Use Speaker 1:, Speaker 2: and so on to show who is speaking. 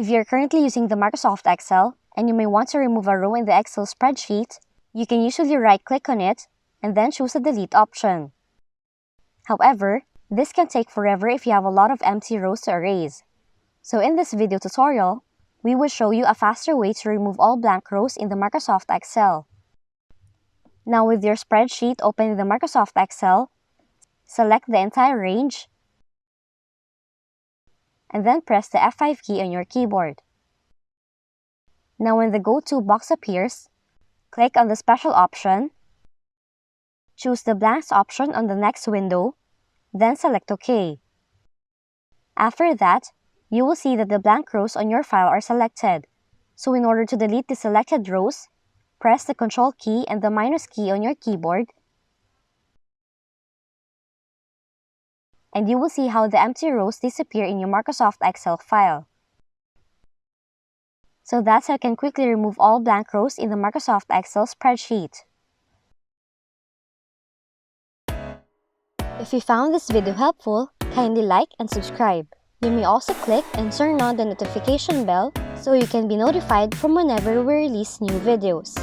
Speaker 1: If you're currently using the Microsoft Excel and you may want to remove a row in the Excel spreadsheet, you can usually right-click on it and then choose the delete option. However, this can take forever if you have a lot of empty rows to erase. So in this video tutorial, we will show you a faster way to remove all blank rows in the Microsoft Excel. Now with your spreadsheet open in the Microsoft Excel, select the entire range, and then press the F5 key on your keyboard. Now when the Go To box appears, click on the Special option, choose the Blanks option on the next window, then select OK. After that, you will see that the blank rows on your file are selected. So in order to delete the selected rows, press the Ctrl key and the minus key on your keyboard, and you will see how the empty rows disappear in your Microsoft Excel file. So that's how you can quickly remove all blank rows in the Microsoft Excel spreadsheet. If you found this video helpful, kindly like and subscribe. You may also click and turn on the notification bell so you can be notified from whenever we release new videos.